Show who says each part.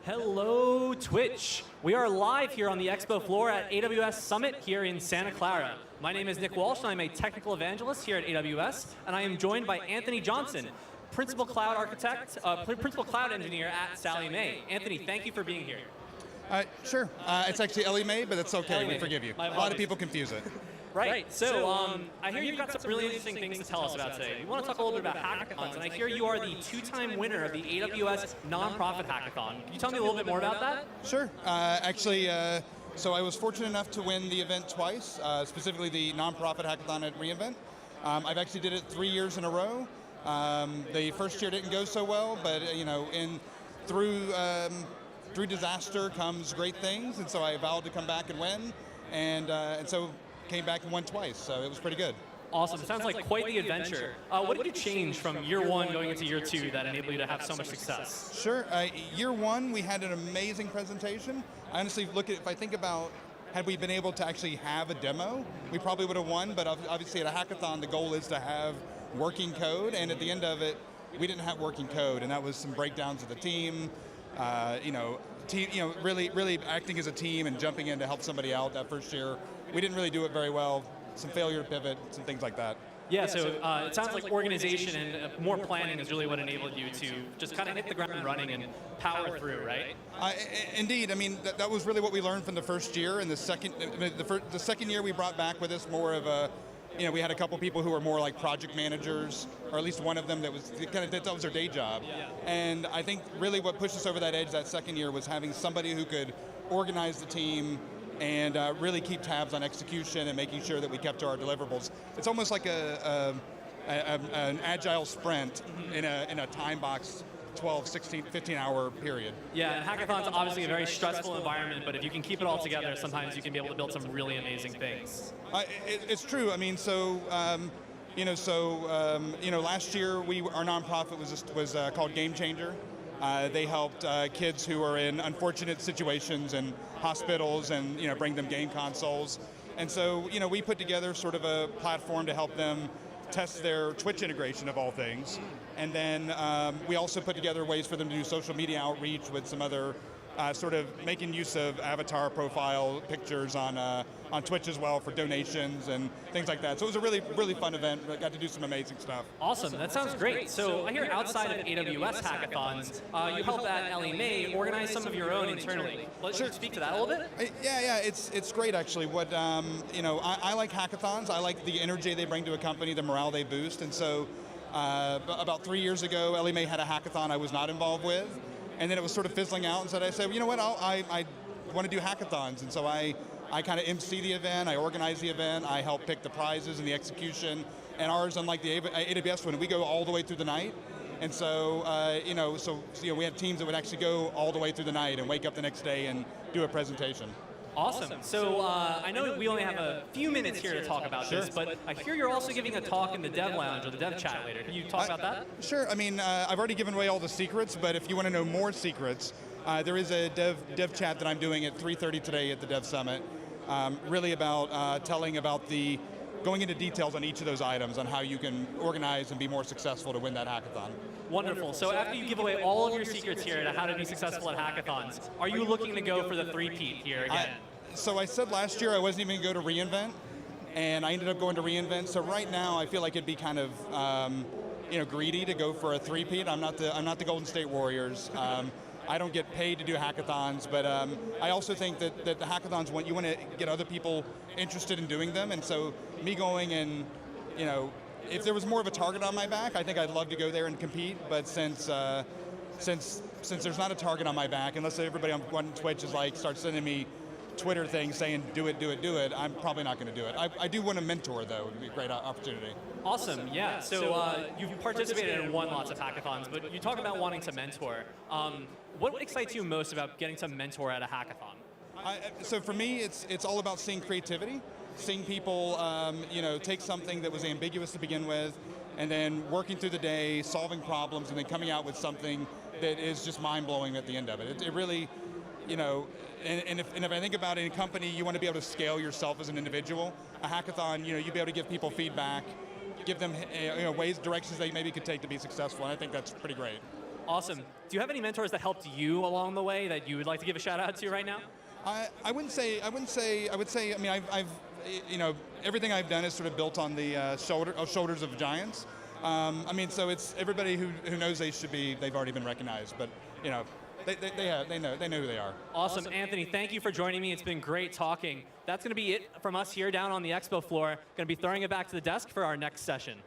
Speaker 1: Hello, Twitch. We are live here on the expo floor at AWS Summit here in Santa Clara. My name is Nick Walsh, and I'm a technical evangelist here at AWS, and I am joined by Anthony Johnson, Principal Cloud Architect, Principal Cloud Engineer at Ellie Mae. Anthony, thank you for being here.
Speaker 2: Sure. It's actually Ellie Mae, but it's okay. We forgive you. A lot of people confuse it.
Speaker 1: Right. So I hear you've got some really interesting things to tell us about today. We want to talk a little bit about hackathons, and I hear you are the two-time winner of the AWS Nonprofit Hackathon. Can you tell me a little bit more about that?
Speaker 2: Sure. So I was fortunate enough to win the event twice, specifically the Nonprofit Hackathon at reInvent. I've actually did it 3 years in a row. The first year didn't go so well, but through disaster comes great things, and so I vowed to come back and win, and so came back and won twice, so it was pretty good.
Speaker 1: Awesome. It sounds like quite the adventure. What did you change from year one going into year two that enabled you to have so much success?
Speaker 2: Sure. Year one, we had an amazing presentation. I honestly if I think about, had we been able to actually have a demo, we probably would have won, but obviously at a hackathon, the goal is to have working code, and at the end of it, we didn't have working code, and that was some breakdowns of the team, really acting as a team and jumping in to help somebody out that first year. We didn't really do it very well. Some failure to pivot, some things like that.
Speaker 1: Yeah, so it sounds like organization and more planning is really what enabled you to just kind of hit the ground running and power through, right?
Speaker 2: Indeed. I mean, that was really what we learned from the first year. And the second year we brought back with us more of a, we had a couple people who were more like project managers, or at least one of them that was that was their day job.
Speaker 1: Yeah.
Speaker 2: And I think really what pushed us over that edge that second year was having somebody who could organize the team and really keep tabs on execution and making sure that we kept to our deliverables. It's almost like an agile sprint in a time box, 12, 16, 15-hour period.
Speaker 1: Yeah, and hackathon's obviously a very stressful environment, but if you can keep it all together, sometimes you can be able to build some really amazing things.
Speaker 2: It's true. I mean, last year our nonprofit was called Game Changer. They helped kids who are in unfortunate situations in hospitals and bring them game consoles. And so we put together sort of a platform to help them test their Twitch integration of all things. And then we also put together ways for them to do social media outreach with some other sort of making use of avatar profile pictures on Twitch as well for donations and things like that. So it was a really, really fun event. We got to do some amazing stuff.
Speaker 1: Awesome, that sounds great. So I hear outside of AWS hackathons, you help at Ellie Mae organize some of your own internally. Let's speak to that a little bit.
Speaker 2: Yeah, it's great actually. What I like hackathons. I like the energy they bring to a company, the morale they boost. And so about 3 years ago, Ellie Mae had a hackathon I was not involved with. And then it was sort of fizzling out, and so I said, you know what, I want to do hackathons. And so I kind of MC the event, I organize the event, I help pick the prizes and the execution. And ours, unlike the AWS one, we go all the way through the night. And so, we have teams that would actually go all the way through the night and wake up the next day and do a presentation.
Speaker 1: Awesome. So I know we only have a few minutes here to talk about this, but I hear you're also giving a talk in the Dev Lounge or the Dev Chat later. Can you talk about that?
Speaker 2: Sure. I mean, I've already given away all the secrets, but if you want to know more secrets, there is a Dev Chat that I'm doing at 3:30 today at the Dev Summit, really about telling about going into details on each of those items on how you can organize and be more successful to win that hackathon.
Speaker 1: Wonderful. So after you give away all of your secrets here to how to be successful at hackathons, are you looking to go for the three-peat here again?
Speaker 2: So I said last year I wasn't even going to go to reInvent, and I ended up going to reInvent. So right now I feel like it'd be kind of greedy to go for a three-peat. I'm not the Golden State Warriors. I don't get paid to do hackathons, but I also think that the hackathons you want to get other people interested in doing them, and so me going and if there was more of a target on my back, I think I'd love to go there and compete. But since there's not a target on my back, unless everybody on Twitch is starts sending me Twitter things saying do it, I'm probably not going to do it. I do want to mentor though. It would be a great opportunity.
Speaker 1: Awesome, yeah. So you've participated and won lots of hackathons, but you talk about wanting to mentor. What excites you most about getting to mentor at a hackathon?
Speaker 2: So for me, it's all about seeing creativity, seeing people take something that was ambiguous to begin with, and then working through the day, solving problems, and then coming out with something that is just mind-blowing at the end of it. It really, and if I think about it in a company, you want to be able to scale yourself as an individual. A hackathon, you'd be able to give people feedback, give them directions they maybe could take to be successful, and I think that's pretty great.
Speaker 1: Awesome. Do you have any mentors that helped you along the way that you would like to give a shout out to right now?
Speaker 2: I would say, I mean, I've you know, everything I've done is sort of built on the shoulders of giants. I mean, so it's everybody who knows they've already been recognized, but you know, they know who they are.
Speaker 1: Awesome. Anthony, thank you for joining me. It's been great talking. That's going to be it from us here down on the expo floor. Going to be throwing it back to the desk for our next session.